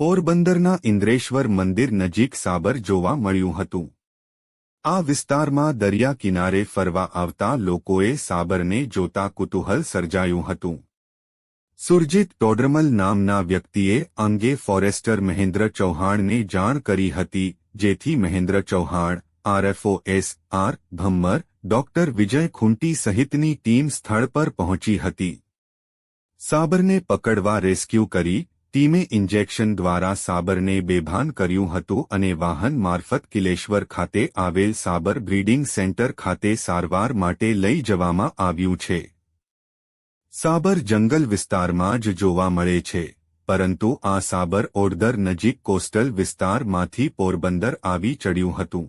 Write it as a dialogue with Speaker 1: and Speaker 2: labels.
Speaker 1: પોરબંદરના ઇન્દ્રેશ્વર મંદિર નજીક સાબર જોવા મળ્યું હતું. આ વિસ્તારમાં દરિયા કિનારે ફરવા આવતા લોકોએ સાબરને જોતા કુતૂહલ સર્જાયું હતું. સુરજીત ટોડરમલ નામના વ્યક્તિએ અંગે ફોરેસ્ટર મહેન્દ્ર ચૌહાણને જાણ કરી હતી, જેથી મહેન્દ્ર ચૌહાણ, આરએફઓએસ આર ભમ્મર, ડોક્ટર વિજય ખુંટી સહિતની ટીમ સ્થળ પર પહોંચી હતી. સાબરને પકડવા રેસ્ક્યુ કરી ટીમે ઇન્જેક્શન દ્વારા સાબરને બેભાન કર્યું હતું અને વાહન મારફત કિલેશ્વર ખાતે આવેલ સાબર બ્રીડિંગ સેન્ટર ખાતે સારવાર માટે લઈ જવામાં આવ્યું છે. સાબર જંગલ વિસ્તારમાં જ જોવા મળે છે, પરંતુ આ સાબર ઓડદર નજીક કોસ્ટલ વિસ્તારમાંથી પોરબંદર આવી ચડ્યું હતું.